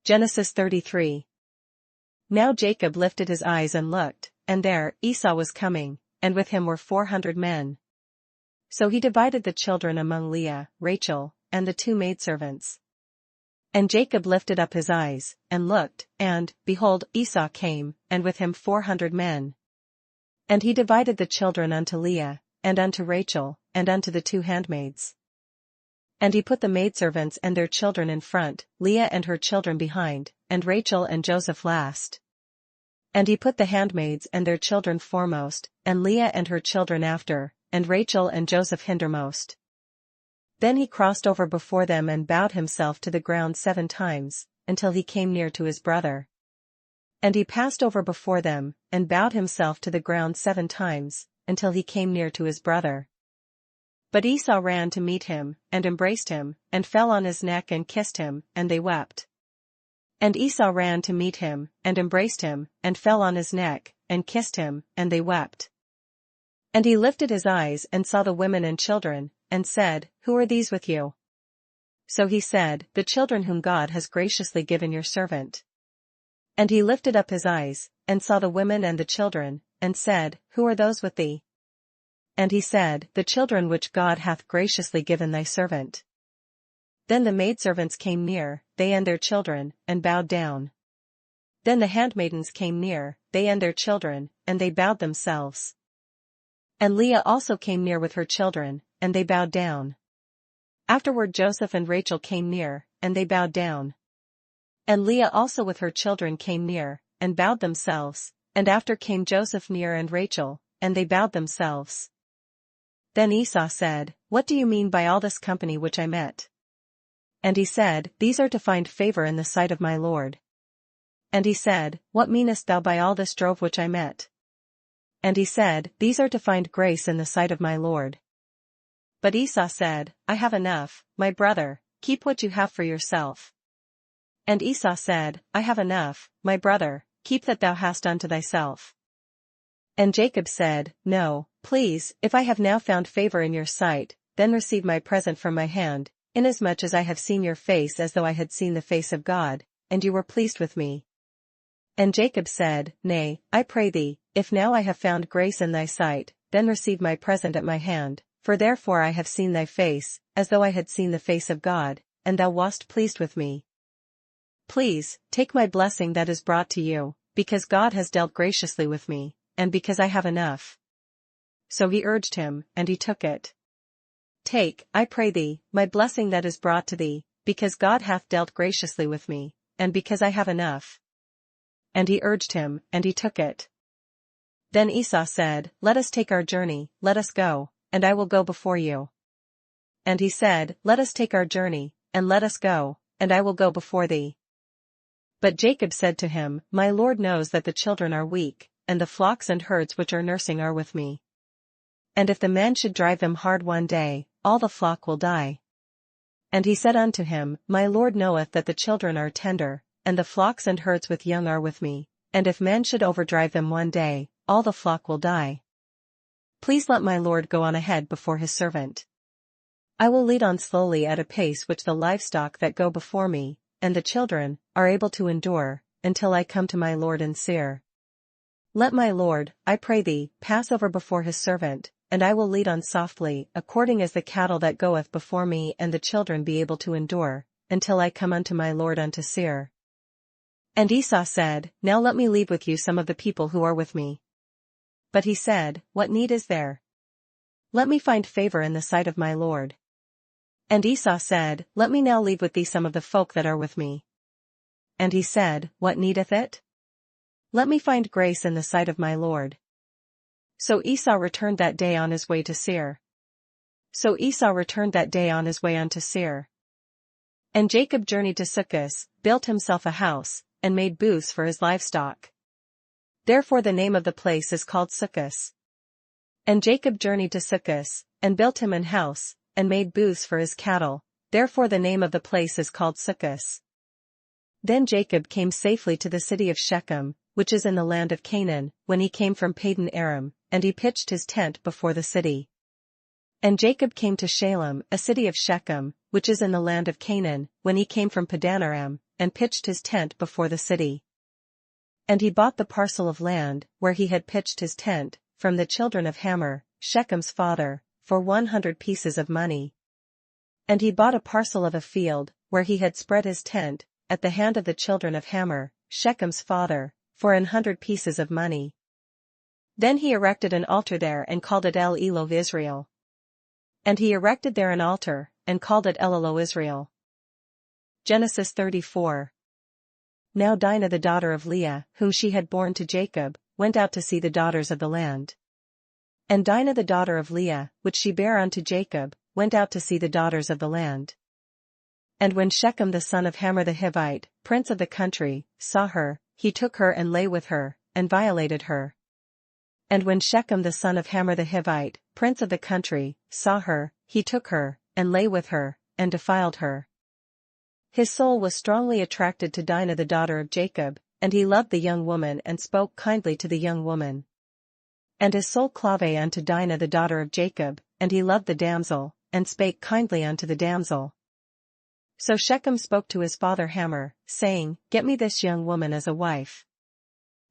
Genesis 33. Now Jacob lifted his eyes and looked, and there Esau was coming, and with him were 400 men. So he divided the children among Leah, Rachel, and the 2 maidservants. And Jacob lifted up his eyes, and looked, and, behold, Esau came, and with him 400 men. And he divided the children unto Leah, and unto Rachel, and unto the 2 handmaids. And he put the maidservants and their children in front, Leah and her children behind, and Rachel and Joseph last. And he put the handmaids and their children foremost, and Leah and her children after, and Rachel and Joseph hindermost. Then he crossed over before them and bowed himself to the ground 7 times, until he came near to his brother. And he passed over before them, and bowed himself to the ground 7 times, until he came near to his brother. But Esau ran to meet him, and embraced him, and fell on his neck and kissed him, and they wept. And Esau ran to meet him, and embraced him, and fell on his neck, and kissed him, and they wept. And he lifted his eyes and saw the women and children, and said, Who are these with you? So he said, The children whom God has graciously given your servant. And he lifted up his eyes, and saw the women and the children, and said, Who are those with thee? And he said, The children which God hath graciously given thy servant. Then the maidservants came near, they and their children, and bowed down. Then the handmaidens came near, they and their children, and they bowed themselves. And Leah also came near with her children, and they bowed down. Afterward Joseph and Rachel came near, and they bowed down. And Leah also with her children came near, and bowed themselves, and after came Joseph near and Rachel, and they bowed themselves. Then Esau said, What do you mean by all this company which I met? And he said, These are to find favor in the sight of my Lord. And he said, What meanest thou by all this drove which I met? And he said, These are to find grace in the sight of my Lord. But Esau said, I have enough, my brother, keep what you have for yourself. And Esau said, I have enough, my brother, keep that thou hast unto thyself. And Jacob said, No, please, if I have now found favor in your sight, then receive my present from my hand, inasmuch as I have seen your face as though I had seen the face of God, and you were pleased with me. And Jacob said, Nay, I pray thee, if now I have found grace in thy sight, then receive my present at my hand, for therefore I have seen thy face, as though I had seen the face of God, and thou wast pleased with me. Please, take my blessing that is brought to you, because God has dealt graciously with me, and because I have enough. So he urged him, and he took it. Take, I pray thee, my blessing that is brought to thee, because God hath dealt graciously with me, and because I have enough. And he urged him, and he took it. Then Esau said, Let us take our journey, let us go, and I will go before you. And he said, Let us take our journey, and let us go, and I will go before thee. But Jacob said to him, My Lord knows that the children are weak, and the flocks and herds which are nursing are with me. And if the man should drive them hard one day, all the flock will die. And he said unto him, My Lord knoweth that the children are tender, and the flocks and herds with young are with me, and if men should overdrive them one day, all the flock will die. Please let my Lord go on ahead before his servant. I will lead on slowly at a pace which the livestock that go before me, and the children, are able to endure, until I come to my Lord in Seir. Let my Lord, I pray thee, pass over before his servant, and I will lead on softly, according as the cattle that goeth before me and the children be able to endure, until I come unto my Lord unto Seir. And Esau said, Now let me leave with you some of the people who are with me. But he said, What need is there? Let me find favor in the sight of my Lord. And Esau said, Let me now leave with thee some of the folk that are with me. And he said, What needeth it? Let me find grace in the sight of my Lord. So Esau returned that day on his way to Seir. Unto Seir. And Jacob journeyed to Succoth, built himself a house, and made booths for his livestock. Therefore the name of the place is called Succoth. And Jacob journeyed to Succoth, and built him an house, and made booths for his cattle, therefore the name of the place is called Succoth. Then Jacob came safely to the city of Shechem, which is in the land of Canaan, when he came from Padan Aram, and he pitched his tent before the city. And Jacob came to Shalem, a city of Shechem, which is in the land of Canaan, when he came from Padanaram, and pitched his tent before the city. And he bought the parcel of land, where he had pitched his tent, from the children of Hamor, Shechem's father, for 100 pieces of money. And he bought a parcel of a field, where he had spread his tent, at the hand of the children of Hamor, Shechem's father, for 100 pieces of money. Then he erected an altar there and called it El Elov Israel. And he erected there an altar, and called it El Elov Israel. Genesis 34. Now Dinah the daughter of Leah, whom she had borne to Jacob, went out to see the daughters of the land. And Dinah the daughter of Leah, which she bare unto Jacob, went out to see the daughters of the land. And when Shechem the son of Hamor the Hivite, prince of the country, saw her, he took her and lay with her, and violated her. And when Shechem the son of Hamor the Hivite, prince of the country, saw her, he took her, and lay with her, and defiled her. His soul was strongly attracted to Dinah the daughter of Jacob, and he loved the young woman and spoke kindly to the young woman. And his soul clave unto Dinah the daughter of Jacob, and he loved the damsel, and spake kindly unto the damsel. So Shechem spoke to his father Hamor, saying, Get me this young woman as a wife.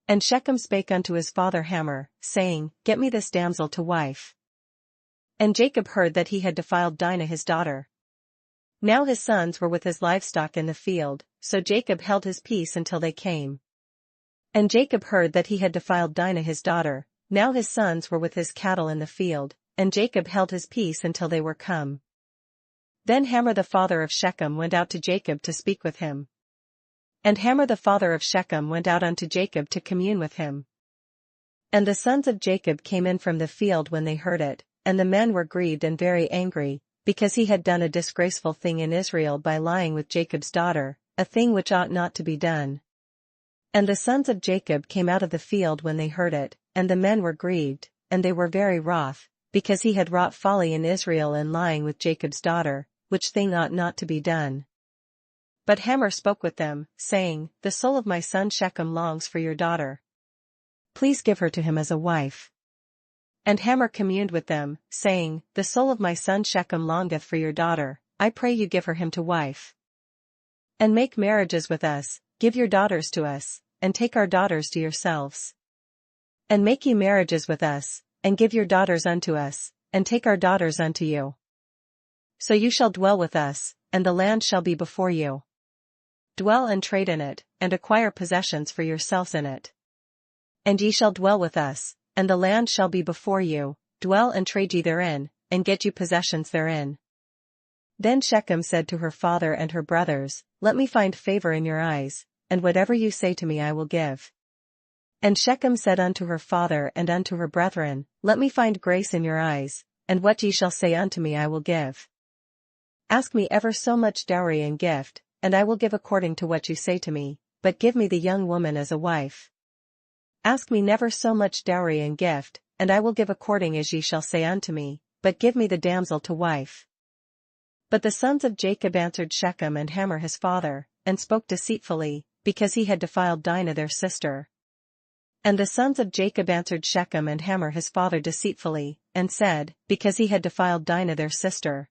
And Shechem spake unto his father Hamor, saying, Get me this damsel to wife. And Jacob heard that he had defiled Dinah his daughter. Now his sons were with his livestock in the field, so Jacob held his peace until they came. And Jacob heard that he had defiled Dinah his daughter, now his sons were with his cattle in the field, and Jacob held his peace until they were come. Then Hamor the father of Shechem went out to Jacob to speak with him. And Hamor the father of Shechem went out unto Jacob to commune with him. And the sons of Jacob came in from the field when they heard it, and the men were grieved and very angry, because he had done a disgraceful thing in Israel by lying with Jacob's daughter, a thing which ought not to be done. And the sons of Jacob came out of the field when they heard it, and the men were grieved, and they were very wroth, because he had wrought folly in Israel in lying with Jacob's daughter, which thing ought not to be done. But Hamor spoke with them, saying, The soul of my son Shechem longs for your daughter. Please give her to him as a wife. And Hamor communed with them, saying, The soul of my son Shechem longeth for your daughter, I pray you give her him to wife. And make marriages with us, give your daughters to us, and take our daughters to yourselves. And make ye marriages with us, and give your daughters unto us, and take our daughters unto you. So you shall dwell with us, and the land shall be before you. Dwell and trade in it, and acquire possessions for yourselves in it. And ye shall dwell with us, and the land shall be before you, dwell and trade ye therein, and get you possessions therein. Then Shechem said to her father and her brothers, Let me find favor in your eyes, and whatever you say to me I will give. And Shechem said unto her father and unto her brethren, Let me find grace in your eyes, and what ye shall say unto me I will give. Ask me ever so much dowry and gift, and I will give according to what you say to me, but give me the young woman as a wife. Ask me never so much dowry and gift, and I will give according as ye shall say unto me, but give me the damsel to wife. But the sons of Jacob answered Shechem and Hamor his father, and spoke deceitfully, because he had defiled Dinah their sister. And the sons of Jacob answered Shechem and Hamor his father deceitfully, and said, Because he had defiled Dinah their sister.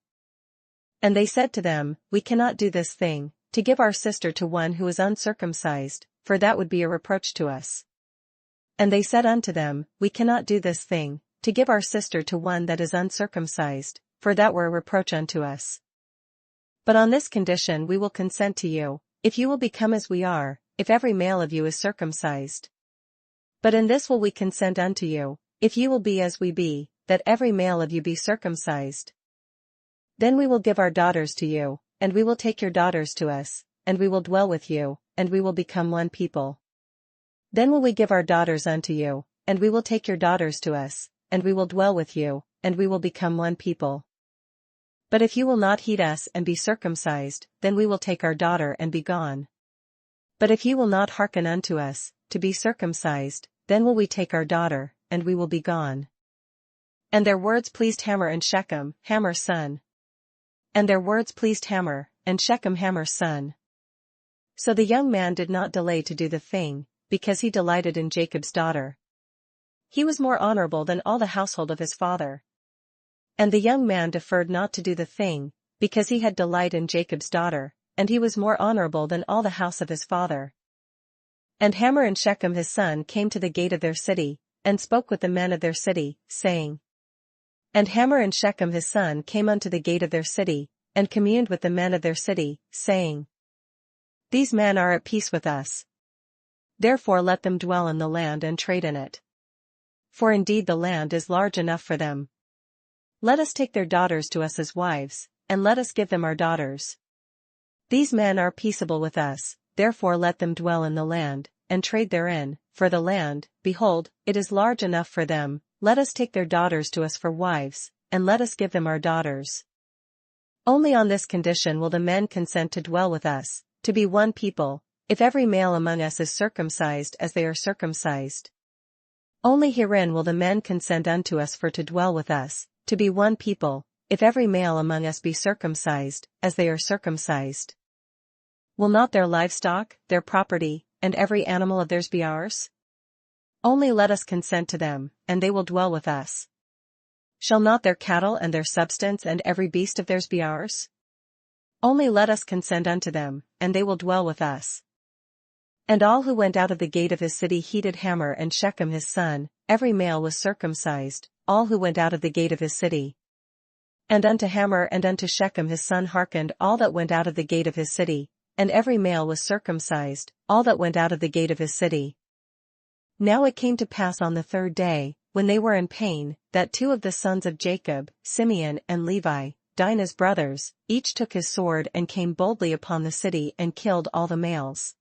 And they said to them, We cannot do this thing, to give our sister to one who is uncircumcised, for that would be a reproach to us. And they said unto them, We cannot do this thing, to give our sister to one that is uncircumcised, for that were a reproach unto us. But on this condition we will consent to you, if you will become as we are, if every male of you is circumcised. But in this will we consent unto you, if you will be as we be, that every male of you be circumcised. Then we will give our daughters to you, and we will take your daughters to us, and we will dwell with you, and we will become one people. Then will we give our daughters unto you, and we will take your daughters to us, and we will dwell with you, and we will become one people. But if you will not heed us and be circumcised, then we will take our daughter and be gone. But if you will not hearken unto us, to be circumcised, then will we take our daughter, and we will be gone. And their words pleased Hamor and Shechem, Hamor's son. And their words pleased Hamor, and Shechem Hamor's son. So the young man did not delay to do the thing, because he delighted in Jacob's daughter. He was more honorable than all the household of his father. And the young man deferred not to do the thing, because he had delight in Jacob's daughter, and he was more honorable than all the house of his father. And Hamor and Shechem his son came to the gate of their city, and spoke with the men of their city, saying. And Hamor and Shechem his son came unto the gate of their city, and communed with the men of their city, saying. These men are at peace with us. Therefore let them dwell in the land and trade in it. For indeed the land is large enough for them. Let us take their daughters to us as wives, and let us give them our daughters. These men are peaceable with us, therefore let them dwell in the land, and trade therein, for the land, behold, it is large enough for them, let us take their daughters to us for wives, and let us give them our daughters. Only on this condition will the men consent to dwell with us, to be one people, if every male among us is circumcised as they are circumcised. Only herein will the men consent unto us for to dwell with us, to be one people, if every male among us be circumcised, as they are circumcised. Will not their livestock, their property, and every animal of theirs be ours? Only let us consent to them, and they will dwell with us. Shall not their cattle and their substance and every beast of theirs be ours? Only let us consent unto them, and they will dwell with us. And all who went out of the gate of his city heeded Hamor and Shechem his son, every male was circumcised, all who went out of the gate of his city. And unto Hamor and unto Shechem his son hearkened all that went out of the gate of his city, and every male was circumcised, all that went out of the gate of his city. Now it came to pass on the third day, when they were in pain, that two of the sons of Jacob, Simeon and Levi, Dinah's brothers, each took his sword and came boldly upon the city and killed all the males.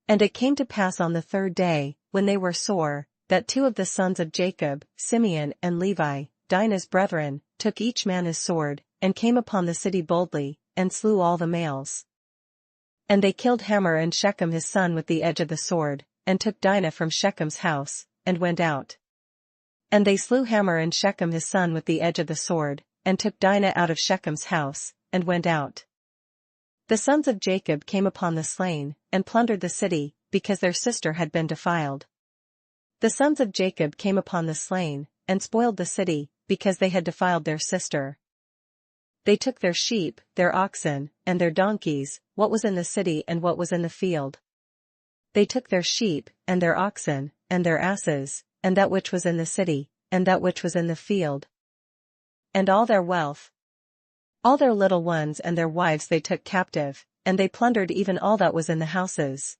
And it came to pass on the third day, when they were sore, that two of the sons of Jacob, Simeon and Levi, Dinah's brethren, took each man his sword, and came upon the city boldly, and slew all the males. And they killed Hamor and Shechem his son with the edge of the sword, and took Dinah from Shechem's house, and went out. And they slew Hamor and Shechem his son with the edge of the sword, and took Dinah out of Shechem's house, and went out. The sons of Jacob came upon the slain, and plundered the city, because their sister had been defiled. The sons of Jacob came upon the slain, and spoiled the city, because they had defiled their sister. They took their sheep, their oxen, and their donkeys, what was in the city and what was in the field. They took their sheep, and their oxen, and their asses, and that which was in the city, and that which was in the field. And all their wealth. All their little ones and their wives they took captive, and they plundered even all that was in the houses.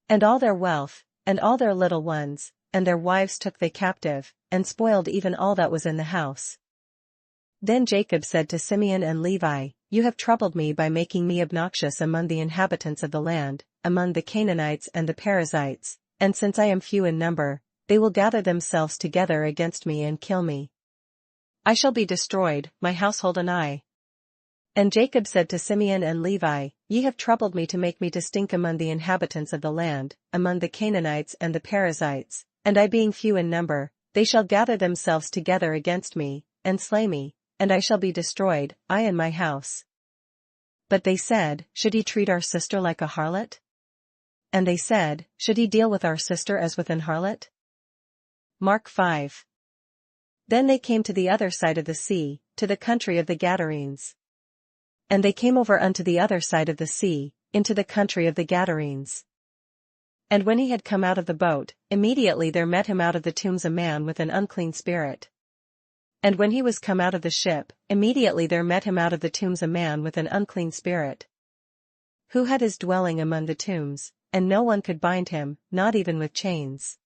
And all their wealth, and all their little ones, and their wives took they captive, and spoiled even all that was in the house. Then Jacob said to Simeon and Levi, You have troubled me by making me obnoxious among the inhabitants of the land, among the Canaanites and the Perizzites, and since I am few in number, they will gather themselves together against me and kill me. I shall be destroyed, my household and I. And Jacob said to Simeon and Levi, Ye have troubled me to make me to stink among the inhabitants of the land, among the Canaanites and the Perizzites, and I being few in number, they shall gather themselves together against me, and slay me, and I shall be destroyed, I and my house. But they said, Should he treat our sister like a harlot? And they said, Should he deal with our sister as with an harlot? Mark 5. Then they came to the other side of the sea, to the country of the Gadarenes. And they came over unto the other side of the sea, into the country of the Gadarenes. And when he had come out of the boat, immediately there met him out of the tombs a man with an unclean spirit. And when he was come out of the ship, immediately there met him out of the tombs a man with an unclean spirit, who had his dwelling among the tombs, and no one could bind him, not even with chains.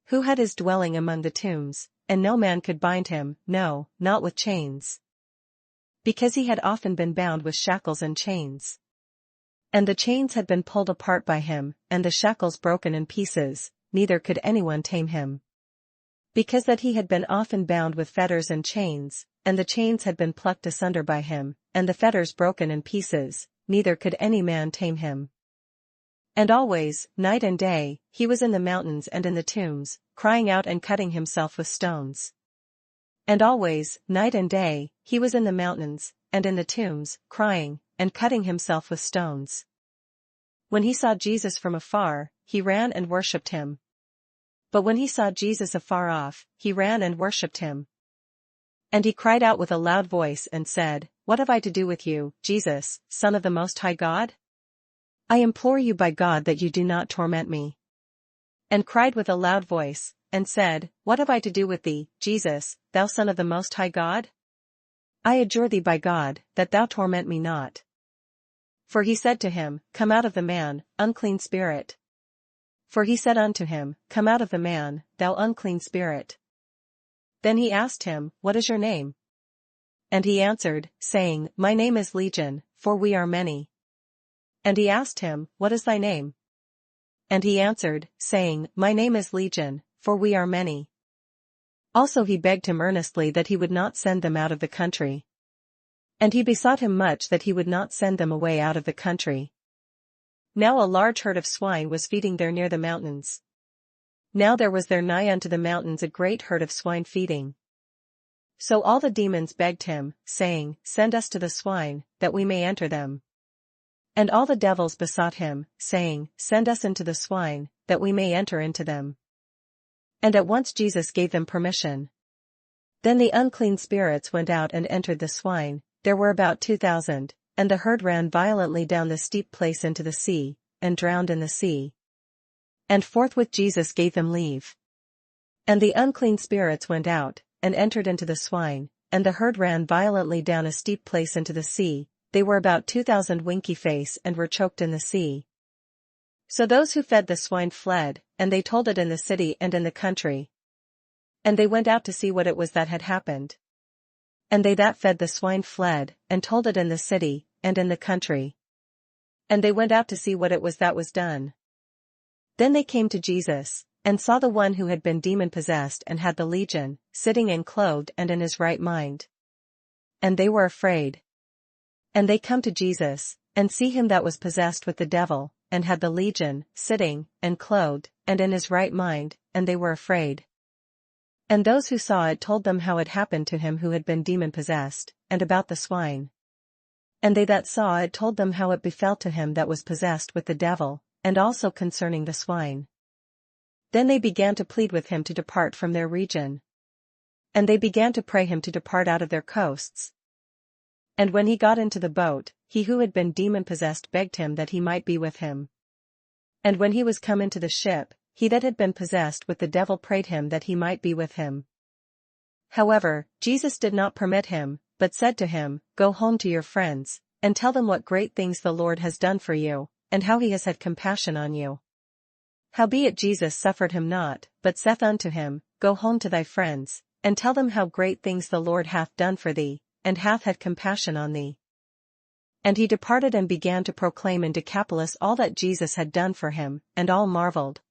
Who had his dwelling among the tombs, and no man could bind him, no, not with chains. Because he had often been bound with shackles and chains. And the chains had been pulled apart by him, and the shackles broken in pieces, neither could anyone tame him. Because that he had been often bound with fetters and chains, and the chains had been plucked asunder by him, and the fetters broken in pieces, neither could any man tame him. And always, night and day, he was in the mountains and in the tombs, crying out and cutting himself with stones. And always, night and day, he was in the mountains, and in the tombs, crying, and cutting himself with stones. When he saw Jesus from afar, he ran and worshipped him. But when he saw Jesus afar off, he ran and worshipped him. And he cried out with a loud voice and said, "What have I to do with you, Jesus, Son of the Most High God? I implore you by God that you do not torment me." And cried with a loud voice, and said, "What have I to do with thee, Jesus, thou Son of the Most High God? I adjure thee by God, that thou torment me not." For he said to him, "Come out of the man, unclean spirit." For he said unto him, "Come out of the man, thou unclean spirit." Then he asked him, "What is your name?" And he answered, saying, "My name is Legion, for we are many." And he asked him, "What is thy name?" And he answered, saying, "My name is Legion, for we are many." Also he begged him earnestly that he would not send them out of the country. And he besought him much that he would not send them away out of the country. Now a large herd of swine was feeding there near the mountains. Now there was there nigh unto the mountains a great herd of swine feeding. So all the demons begged him, saying, "Send us to the swine, that we may enter them." And all the devils besought him, saying, "Send us into the swine, that we may enter into them." And at once Jesus gave them permission. Then the unclean spirits went out and entered the swine. There were about 2,000, and the herd ran violently down the steep place into the sea, and drowned in the sea. And forthwith Jesus gave them leave. And the unclean spirits went out, and entered into the swine, and the herd ran violently down a steep place into the sea. They were about 2,000 winky face and were choked in the sea. So those who fed the swine fled, and they told it in the city and in the country. And they went out to see what it was that had happened. And they that fed the swine fled, and told it in the city, and in the country. And they went out to see what it was that was done. Then they came to Jesus, and saw the one who had been demon-possessed and had the legion, sitting and clothed and in his right mind. And they were afraid. And they come to Jesus, and see him that was possessed with the devil, and had the legion, sitting, and clothed, and in his right mind, and they were afraid. And those who saw it told them how it happened to him who had been demon-possessed, and about the swine. And they that saw it told them how it befell to him that was possessed with the devil, and also concerning the swine. Then they began to plead with him to depart from their region. And they began to pray him to depart out of their coasts. And when he got into the boat, he who had been demon-possessed begged him that he might be with him. And when he was come into the ship, he that had been possessed with the devil prayed him that he might be with him. However, Jesus did not permit him, but said to him, "Go home to your friends, and tell them what great things the Lord has done for you, and how he has had compassion on you." Howbeit Jesus suffered him not, but saith unto him, "Go home to thy friends, and tell them how great things the Lord hath done for thee, and hath had compassion on thee." And he departed and began to proclaim in Decapolis all that Jesus had done for him, and all marveled.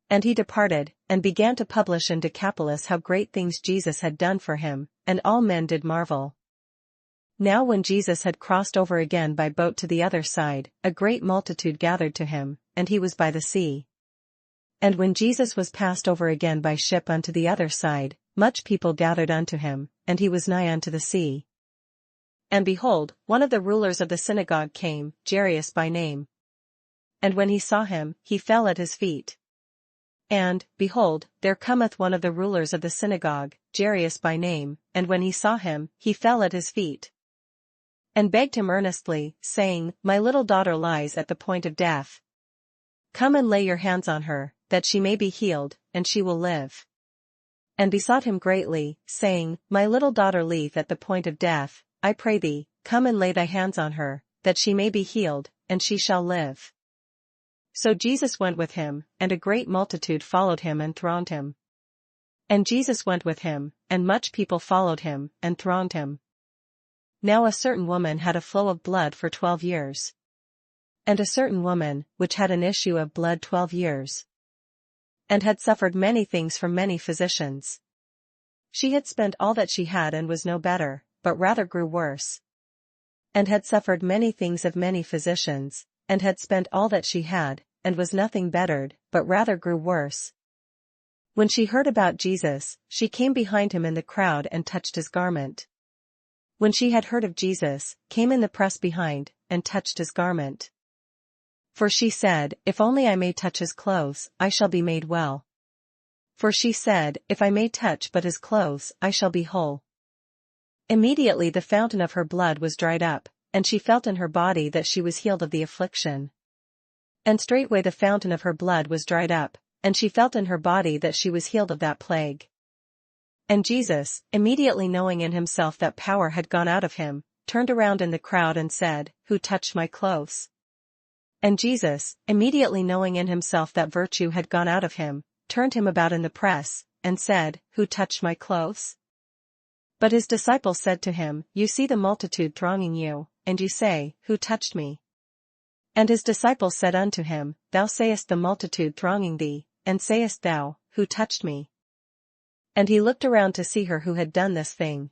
And he departed, and began to publish in Decapolis how great things Jesus had done for him, and all men did marvel. Now when Jesus had crossed over again by boat to the other side, a great multitude gathered to him, and he was by the sea. And when Jesus was passed over again by ship unto the other side, much people gathered unto him, and he was nigh unto the sea. And behold, one of the rulers of the synagogue came, Jairus by name. And when he saw him, he fell at his feet. And, behold, there cometh one of the rulers of the synagogue, Jairus by name, and when he saw him, he fell at his feet. And begged him earnestly, saying, "My little daughter lies at the point of death. Come and lay your hands on her, that she may be healed, and she will live." And besought him greatly, saying, "My little daughter lieth at the point of death, I pray thee, come and lay thy hands on her, that she may be healed, and she shall live." So Jesus went with him, and a great multitude followed him and thronged him. And Jesus went with him, and much people followed him, and thronged him. Now a certain woman had a flow of blood for 12 years. And a certain woman, which had an issue of blood 12 years. And had suffered many things from many physicians. She had spent all that she had and was no better, but rather grew worse. And had suffered many things of many physicians, and had spent all that she had, and was nothing bettered, but rather grew worse. When she heard about Jesus, she came behind him in the crowd and touched his garment. When she had heard of Jesus, came in the press behind, and touched his garment. For she said, "If only I may touch his clothes, I shall be made well." For she said, "If I may touch but his clothes, I shall be whole." Immediately the fountain of her blood was dried up, and she felt in her body that she was healed of the affliction. And straightway the fountain of her blood was dried up, and she felt in her body that she was healed of that plague. And Jesus, immediately knowing in himself that power had gone out of him, turned around in the crowd and said, "Who touched my clothes?" And Jesus, immediately knowing in himself that virtue had gone out of him, turned him about in the press, and said, "Who touched my clothes?" But his disciples said to him, "You see the multitude thronging you, and you say, 'Who touched me?'" And his disciples said unto him, "Thou sayest the multitude thronging thee, and sayest thou, 'Who touched me?'" And he looked around to see her who had done this thing.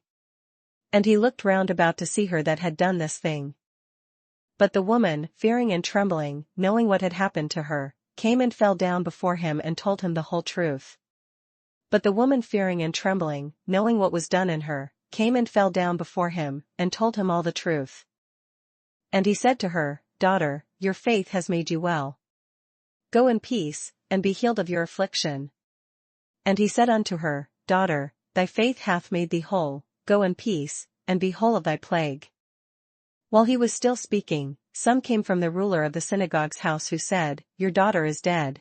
And he looked round about to see her that had done this thing. But the woman, fearing and trembling, knowing what had happened to her, came and fell down before him and told him the whole truth. But the woman, fearing and trembling, knowing what was done in her, came and fell down before him, and told him all the truth. And he said to her, "Daughter, your faith has made you well. Go in peace, and be healed of your affliction." And he said unto her, "Daughter, thy faith hath made thee whole, go in peace, and be whole of thy plague." While he was still speaking, some came from the ruler of the synagogue's house who said, "Your daughter is dead.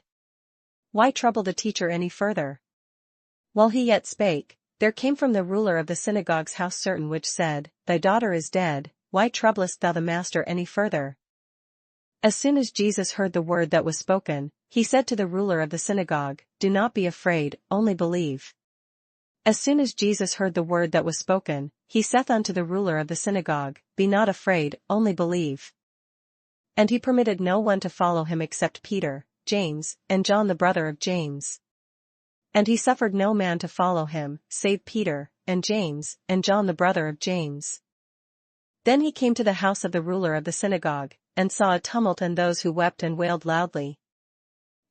Why trouble the teacher any further?" While he yet spake, there came from the ruler of the synagogue's house certain which said, "Thy daughter is dead, why troublest thou the master any further?" As soon as Jesus heard the word that was spoken, he said to the ruler of the synagogue, "Do not be afraid, only believe." As soon as Jesus heard the word that was spoken, he saith unto the ruler of the synagogue, "Be not afraid, only believe." And he permitted no one to follow him except Peter, James, and John the brother of James. And he suffered no man to follow him, save Peter, and James, and John the brother of James. Then he came to the house of the ruler of the synagogue, and saw a tumult and those who wept and wailed loudly.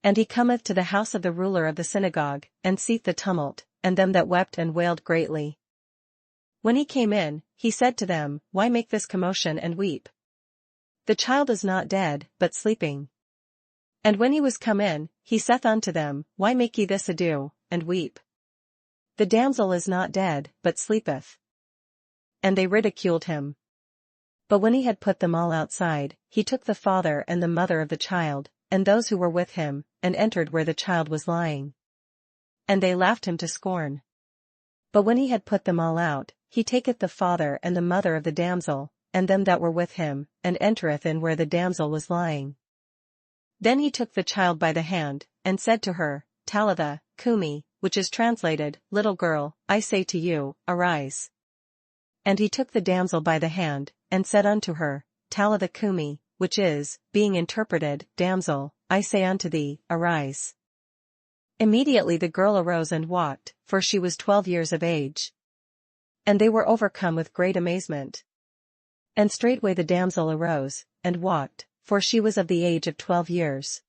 And he cometh to the house of the ruler of the synagogue, and seeth the tumult, and them that wept and wailed greatly. When he came in, he said to them, "Why make this commotion and weep? The child is not dead, but sleeping." And when he was come in, he saith unto them, "Why make ye this ado, and weep? The damsel is not dead, but sleepeth." And they ridiculed him. But when he had put them all outside, he took the father and the mother of the child, and those who were with him, and entered where the child was lying. And they laughed him to scorn. But when he had put them all out, he taketh the father and the mother of the damsel, and them that were with him, and entereth in where the damsel was lying. Then he took the child by the hand, and said to her, Talitha, cumi, which is translated, Little girl, I say to you, arise. And he took the damsel by the hand, and said unto her, Talitha cumi, which is, being interpreted, Damsel, I say unto thee, arise. Immediately the girl arose and walked, for she was 12 years of age. And they were overcome with great amazement. And straightway the damsel arose, and walked, for she was of the age of 12 years.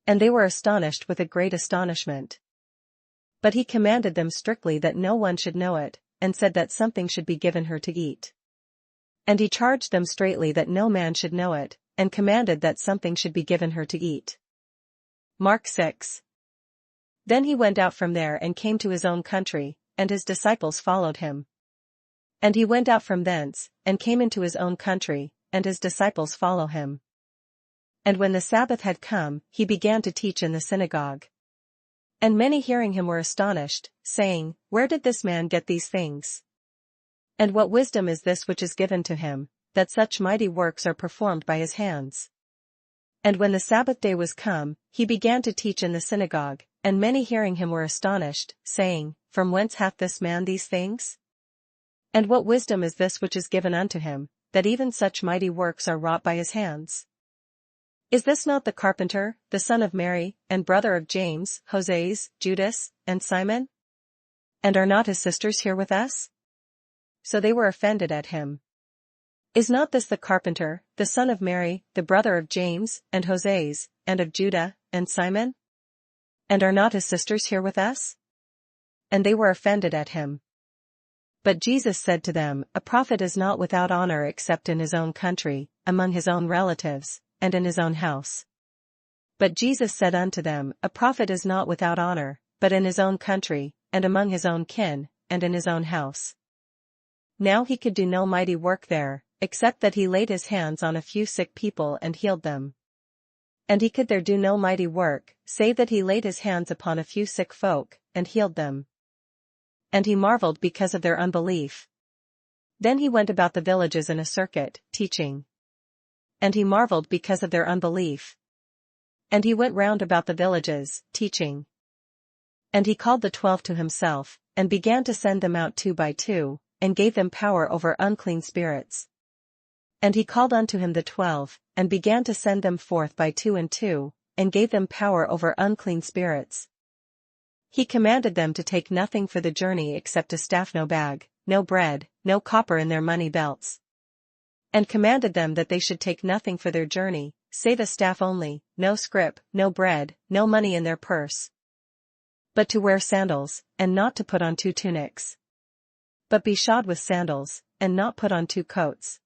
And they were astonished with a great astonishment. But he commanded them strictly that no one should know it, and said that something should be given her to eat. And he charged them straitly that no man should know it, and commanded that something should be given her to eat. Mark 6. Then he went out from there and came to his own country, and his disciples followed him. And he went out from thence, and came into his own country, and his disciples follow him. And when the Sabbath had come, he began to teach in the synagogue. And many hearing him were astonished, saying, Where did this man get these things? And what wisdom is this which is given to him, that such mighty works are performed by his hands? And when the Sabbath day was come, he began to teach in the synagogue, and many hearing him were astonished, saying, From whence hath this man these things? And what wisdom is this which is given unto him, that even such mighty works are wrought by his hands? Is this not the carpenter, the son of Mary, and brother of James, Joses, Judas, and Simon? And are not his sisters here with us? So they were offended at him. Is not this the carpenter, the son of Mary, the brother of James, and Joses, and of Judah, and Simon? And are not his sisters here with us? And they were offended at him. But Jesus said to them, A prophet is not without honor except in his own country, among his own relatives, and in his own house. But Jesus said unto them, A prophet is not without honor, but in his own country, and among his own kin, and in his own house. Now he could do no mighty work there, except that he laid his hands on a few sick people and healed them. And he could there do no mighty work, save that he laid his hands upon a few sick folk, and healed them. And he marveled because of their unbelief. Then he went about the villages in a circuit, teaching. And he marveled because of their unbelief. And he went round about the villages, teaching. And he called the 12 to himself, and began to send them out 2 by 2, and gave them power over unclean spirits. And he called unto him the 12, and began to send them forth by 2 and 2, and gave them power over unclean spirits. He commanded them to take nothing for the journey except a staff, no bag, no bread, no copper in their money belts. And commanded them that they should take nothing for their journey, save a staff only, no scrip, no bread, no money in their purse. But to wear sandals, and not to put on 2 tunics. But be shod with sandals, and not put on 2 coats.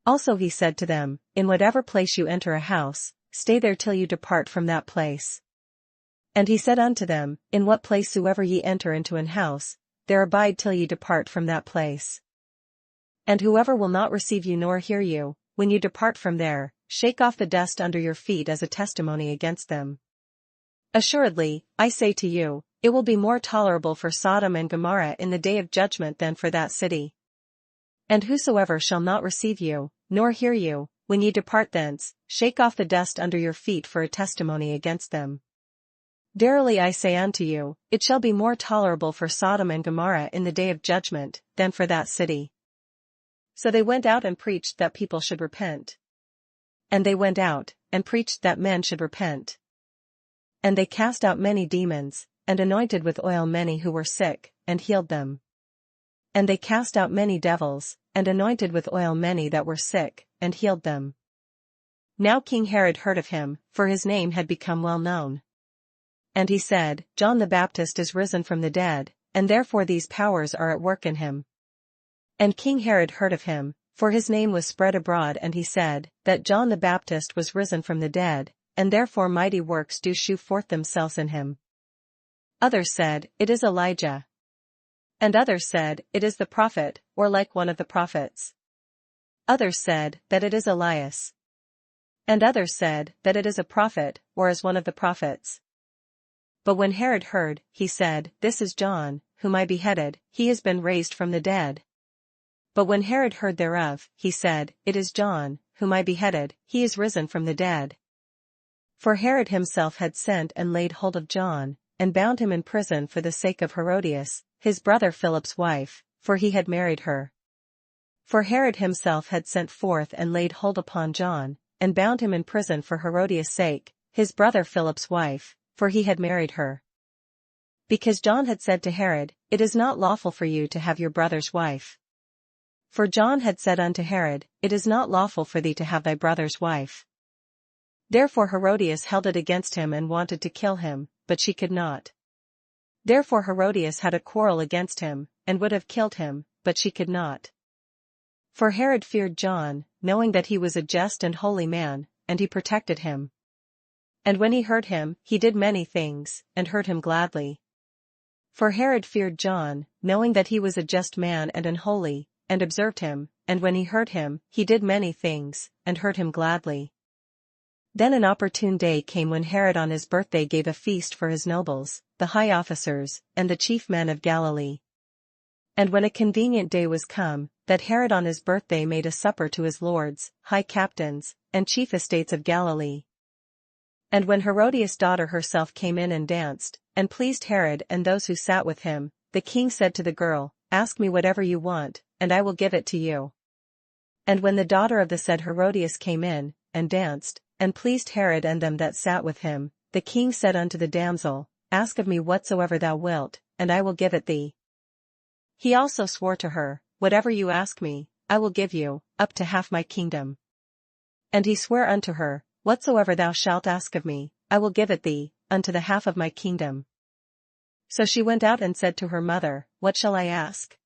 Also he said to them, In whatever place you enter a house, stay there till you depart from that place. And he said unto them, In what place soever ye enter into an house, there abide till ye depart from that place. And whoever will not receive you nor hear you, when you depart from there, shake off the dust under your feet as a testimony against them. Assuredly, I say to you, it will be more tolerable for Sodom and Gomorrah in the day of judgment than for that city. And whosoever shall not receive you, nor hear you, when ye depart thence, shake off the dust under your feet for a testimony against them. Verily I say unto you, it shall be more tolerable for Sodom and Gomorrah in the day of judgment, than for that city. So they went out and preached that people should repent. And they went out, and preached that men should repent. And they cast out many demons, and anointed with oil many who were sick, and healed them. And they cast out many devils, and anointed with oil many that were sick, and healed them. Now King Herod heard of him, for his name had become well known. And he said, John the Baptist is risen from the dead, and therefore these powers are at work in him. And King Herod heard of him, for his name was spread abroad, and he said, that John the Baptist was risen from the dead, and therefore mighty works do shew forth themselves in him. Others said, It is Elijah. And others said, It is the prophet, or like one of the prophets. Others said, that it is Elias. And others said, that it is a prophet, or as one of the prophets. But when Herod heard, he said, This is John, whom I beheaded, he has been raised from the dead. But when Herod heard thereof, he said, It is John, whom I beheaded, he is risen from the dead. For Herod himself had sent and laid hold of John, and bound him in prison for the sake of Herodias, his brother Philip's wife, for he had married her. For Herod himself had sent forth and laid hold upon John, and bound him in prison for Herodias' sake, his brother Philip's wife, for he had married her. Because John had said to Herod, It is not lawful for you to have your brother's wife. For John had said unto Herod, It is not lawful for thee to have thy brother's wife. Therefore Herodias held it against him and wanted to kill him, but she could not. Therefore Herodias had a quarrel against him, and would have killed him, but she could not. For Herod feared John, knowing that he was a just and holy man, and he protected him. And when he heard him, he did many things, and heard him gladly. For Herod feared John, knowing that he was a just man and an holy, and observed him, and when he heard him, he did many things, and heard him gladly. Then an opportune day came when Herod on his birthday gave a feast for his nobles, the high officers, and the chief men of Galilee. And when a convenient day was come, that Herod on his birthday made a supper to his lords, high captains, and chief estates of Galilee. And when Herodias' daughter herself came in and danced, and pleased Herod and those who sat with him, the king said to the girl, Ask me whatever you want, and I will give it to you. And when the daughter of the said Herodias came in, and danced, and pleased Herod and them that sat with him, the king said unto the damsel, Ask of me whatsoever thou wilt, and I will give it thee. He also swore to her, Whatever you ask me, I will give you, up to half my kingdom. And he sware unto her, Whatsoever thou shalt ask of me, I will give it thee, unto the half of my kingdom. So she went out and said to her mother, What shall I ask?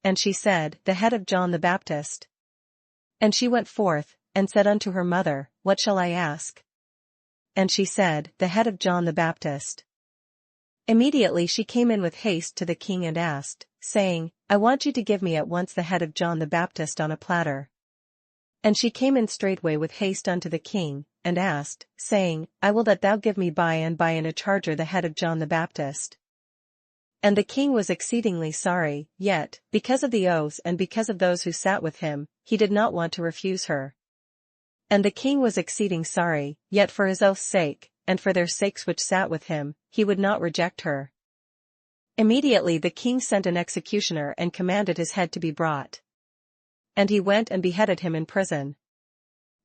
And she said, The head of John the Baptist. And she went forth, and said unto her mother, What shall I ask? And she said, The head of John the Baptist. Immediately she came in with haste to the king and asked, saying, I want you to give me at once the head of John the Baptist on a platter. And she came in straightway with haste unto the king, and asked, saying, I will that thou give me by and by in a charger the head of John the Baptist. And the king was exceedingly sorry, yet, because of the oaths and because of those who sat with him, he did not want to refuse her. And the king was exceeding sorry, yet for his oath's sake, and for their sakes which sat with him, he would not reject her. Immediately the king sent an executioner and commanded his head to be brought. And he went and beheaded him in prison.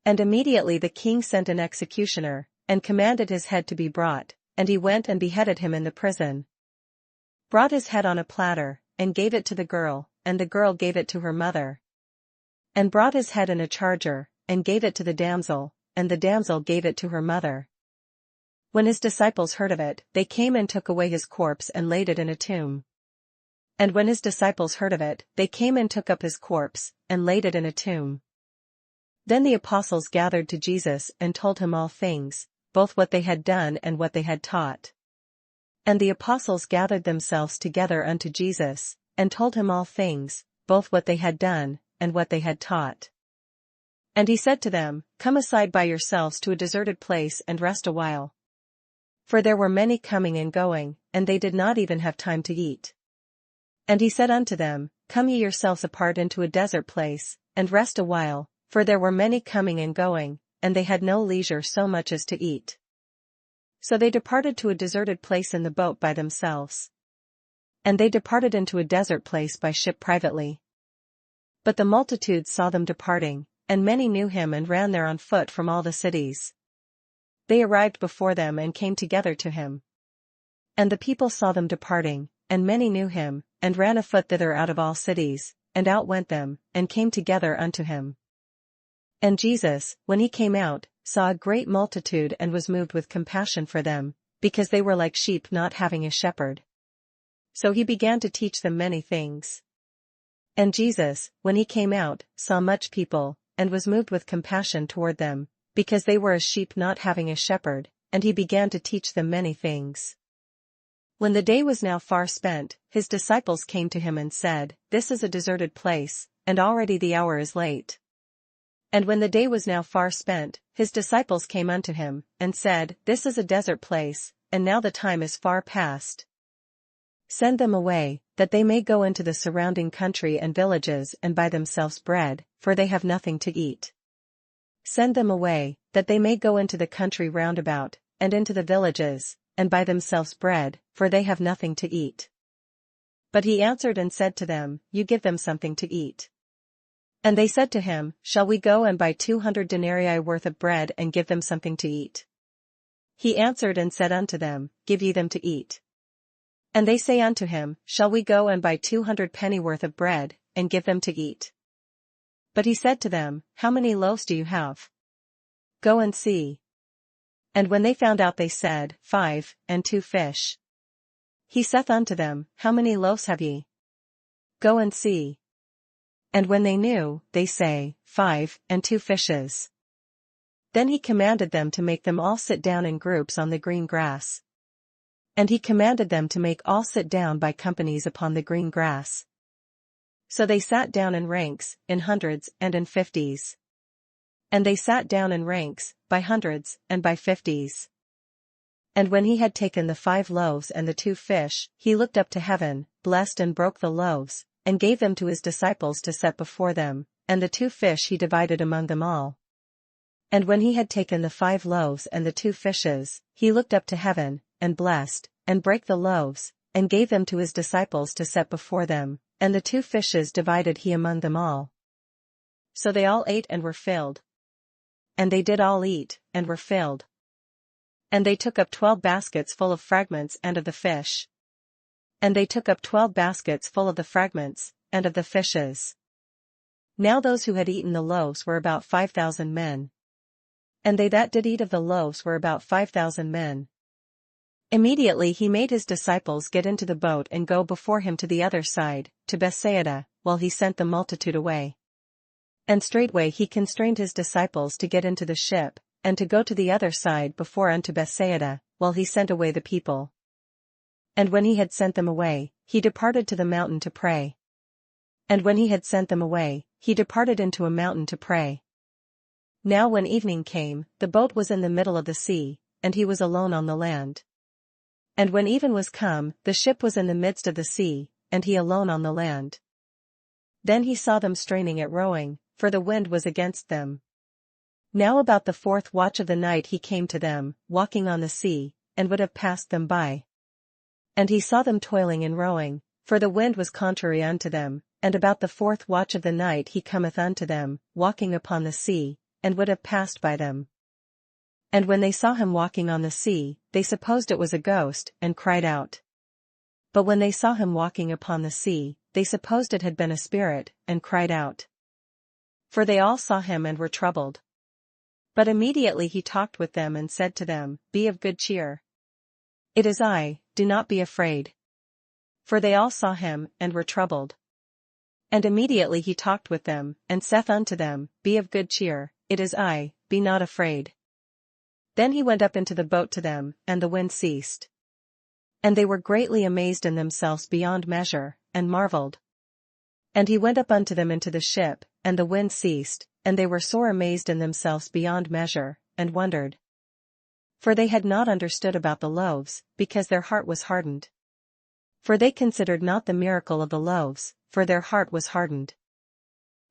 And immediately the king sent an executioner, and commanded his head to be brought, and he went and beheaded him in the prison. Brought his head on a platter, and gave it to the girl, and the girl gave it to her mother. And brought his head in a charger, and gave it to the damsel, and the damsel gave it to her mother. When his disciples heard of it, they came and took away his corpse and laid it in a tomb. And when his disciples heard of it, they came and took up his corpse, and laid it in a tomb. Then the apostles gathered to Jesus and told him all things, both what they had done and what they had taught. And the apostles gathered themselves together unto Jesus, and told him all things, both what they had done, and what they had taught. And he said to them, Come aside by yourselves to a deserted place and rest a while. For there were many coming and going, and they did not even have time to eat. And he said unto them, Come ye yourselves apart into a desert place, and rest a while, for there were many coming and going, and they had no leisure so much as to eat. So they departed to a deserted place in the boat by themselves. And they departed into a desert place by ship privately. But the multitudes saw them departing, and many knew him and ran there on foot from all the cities. They arrived before them and came together to him. And the people saw them departing, and many knew him, and ran afoot thither out of all cities, and outwent them, and came together unto him. And Jesus, when he came out, saw a great multitude and was moved with compassion for them, because they were like sheep not having a shepherd. So he began to teach them many things. And Jesus, when he came out, saw much people, and was moved with compassion toward them, because they were as sheep not having a shepherd, and he began to teach them many things. When the day was now far spent, his disciples came to him and said, This is a deserted place, and already the hour is late. And when the day was now far spent, his disciples came unto him, and said, This is a desert place, and now the time is far past. Send them away, that they may go into the surrounding country and villages and buy themselves bread, for they have nothing to eat. Send them away, that they may go into the country round about, and into the villages, and buy themselves bread, for they have nothing to eat. But he answered and said to them, You give them something to eat. And they said to him, Shall we go and buy 200 denarii worth of bread and give them something to eat? He answered and said unto them, Give ye them to eat. And they say unto him, Shall we go and buy 200 pennyworth of bread, and give them to eat? But he said to them, How many loaves do you have? Go and see. And when they found out they said, 5, and 2 fish. He saith unto them, How many loaves have ye? Go and see. And when they knew, they say, 5, and 2 fishes. Then he commanded them to make them all sit down in groups on the green grass. And he commanded them to make all sit down by companies upon the green grass. So they sat down in ranks, in hundreds and in fifties. And they sat down in ranks, by hundreds and by fifties. And when he had taken the 5 loaves and the 2 fish, he looked up to heaven, blessed and broke the loaves, and gave them to his disciples to set before them, and the 2 fish he divided among them all. And when he had taken the 5 loaves and the 2 fishes, he looked up to heaven, and blessed, and brake the loaves, and gave them to his disciples to set before them, and the 2 fishes divided he among them all. So they all ate and were filled. And they did all eat, and were filled. And they took up 12 baskets full of fragments and of the fish. And they took up 12 baskets full of the fragments, and of the fishes. Now those who had eaten the loaves were about 5,000 men. And they that did eat of the loaves were about 5,000 men. Immediately he made his disciples get into the boat and go before him to the other side, to Bethsaida, while he sent the multitude away. And straightway he constrained his disciples to get into the ship, and to go to the other side before unto Bethsaida, while he sent away the people. And when he had sent them away, he departed to the mountain to pray. And when he had sent them away, he departed into a mountain to pray. Now when evening came, the boat was in the middle of the sea, and he was alone on the land. And when even was come, the ship was in the midst of the sea, and he alone on the land. Then he saw them straining at rowing, for the wind was against them. Now about the 4th watch of the night he came to them, walking on the sea, and would have passed them by. And he saw them toiling in rowing, for the wind was contrary unto them, and about the 4th watch of the night he cometh unto them, walking upon the sea, and would have passed by them. And when they saw him walking on the sea, they supposed it was a ghost, and cried out. But when they saw him walking upon the sea, they supposed it had been a spirit, and cried out. For they all saw him and were troubled. But immediately he talked with them and said to them, Be of good cheer. It is I, do not be afraid. For they all saw him, and were troubled. And immediately he talked with them, and saith unto them, Be of good cheer, it is I, be not afraid. Then he went up into the boat to them, and the wind ceased. And they were greatly amazed in themselves beyond measure, and marveled. And he went up unto them into the ship, and the wind ceased, and they were sore amazed in themselves beyond measure, and wondered. For they had not understood about the loaves, because their heart was hardened. For they considered not the miracle of the loaves, for their heart was hardened.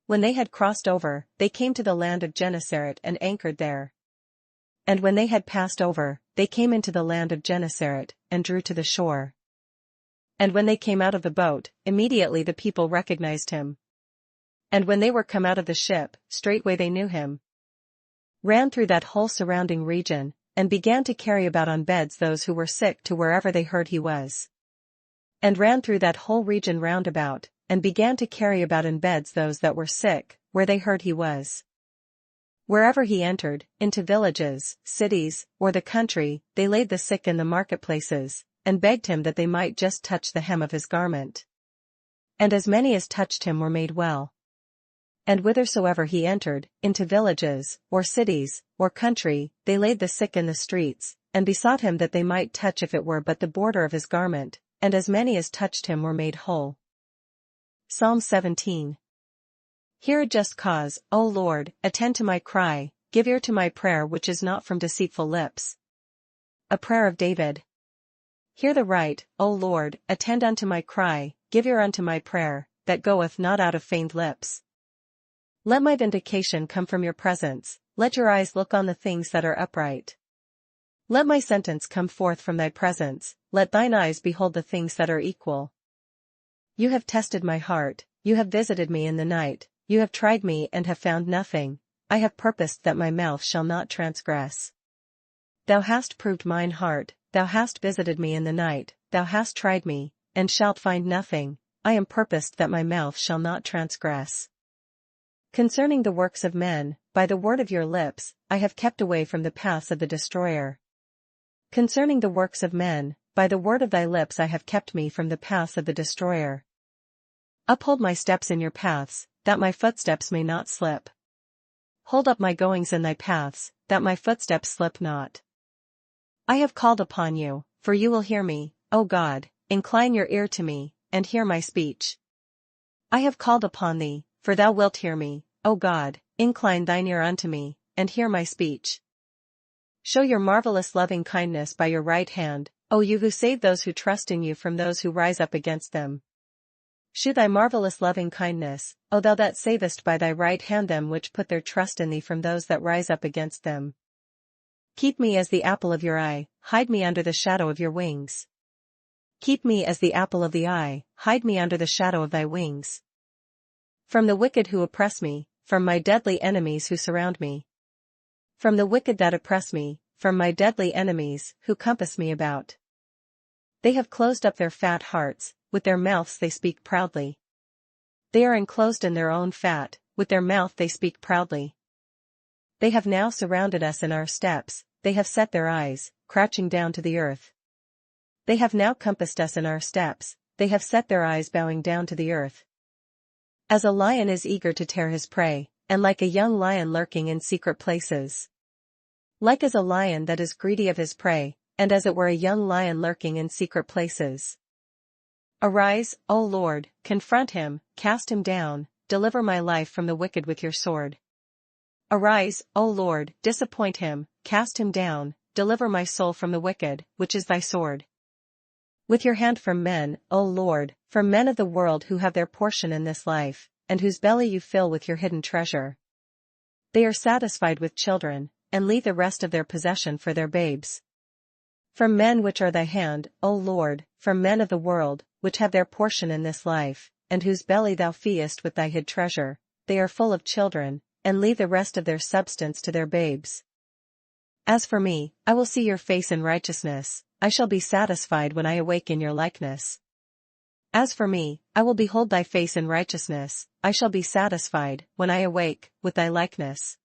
When they had crossed over, they came to the land of Gennesaret and anchored there. And when they had passed over, they came into the land of Gennesaret, and drew to the shore. And when they came out of the boat, immediately the people recognized him. And when they were come out of the ship, straightway they knew him. Ran through that whole surrounding region, and began to carry about on beds those who were sick to wherever they heard he was. And ran through that whole region round about, and began to carry about in beds those that were sick, where they heard he was. Wherever he entered, into villages, cities, or the country, they laid the sick in the marketplaces, and begged him that they might just touch the hem of his garment. And as many as touched him were made well. And whithersoever he entered, into villages, or cities, or country, they laid the sick in the streets, and besought him that they might touch if it were but the border of his garment, and as many as touched him were made whole. Psalm 17. Hear a just cause, O Lord, attend to my cry, give ear to my prayer which is not from deceitful lips. A prayer of David. Hear the right, O Lord, attend unto my cry, give ear unto my prayer, that goeth not out of feigned lips. Let my vindication come from your presence, let your eyes look on the things that are upright. Let my sentence come forth from thy presence, let thine eyes behold the things that are equal. You have tested my heart, you have visited me in the night, you have tried me and have found nothing, I have purposed that my mouth shall not transgress. Thou hast proved mine heart, thou hast visited me in the night, thou hast tried me, and shalt find nothing, I am purposed that my mouth shall not transgress. Concerning the works of men, by the word of your lips, I have kept away from the paths of the destroyer. Concerning the works of men, by the word of thy lips I have kept me from the paths of the destroyer. Uphold my steps in your paths, that my footsteps may not slip. Hold up my goings in thy paths, that my footsteps slip not. I have called upon you, for you will hear me, O God, incline your ear to me, and hear my speech. I have called upon thee, for thou wilt hear me, O God, incline thine ear unto me, and hear my speech. Show your marvelous loving kindness by your right hand, O you who save those who trust in you from those who rise up against them. Shew thy marvelous loving kindness, O thou that savest by thy right hand them which put their trust in thee from those that rise up against them. Keep me as the apple of your eye, hide me under the shadow of your wings. Keep me as the apple of the eye, hide me under the shadow of thy wings. From the wicked who oppress me, from my deadly enemies who surround me. From the wicked that oppress me, from my deadly enemies who compass me about. They have closed up their fat hearts, with their mouths they speak proudly. They are enclosed in their own fat, with their mouth they speak proudly. They have now surrounded us in our steps, they have set their eyes, crouching down to the earth. They have now compassed us in our steps, they have set their eyes bowing down to the earth. As a lion is eager to tear his prey, and like a young lion lurking in secret places. Like as a lion that is greedy of his prey, and as it were a young lion lurking in secret places. Arise, O Lord, confront him, cast him down, deliver my life from the wicked with your sword. Arise, O Lord, disappoint him, cast him down, deliver my soul from the wicked, which is thy sword. With your hand from men, O Lord, from men of the world who have their portion in this life, and whose belly you fill with your hidden treasure. They are satisfied with children, and leave the rest of their possession for their babes. From men which are thy hand, O Lord, from men of the world, which have their portion in this life, and whose belly thou feedest with thy hid treasure, they are full of children, and leave the rest of their substance to their babes. As for me, I will see your face in righteousness, I shall be satisfied when I awake in your likeness. As for me, I will behold thy face in righteousness, I shall be satisfied, when I awake, with thy likeness.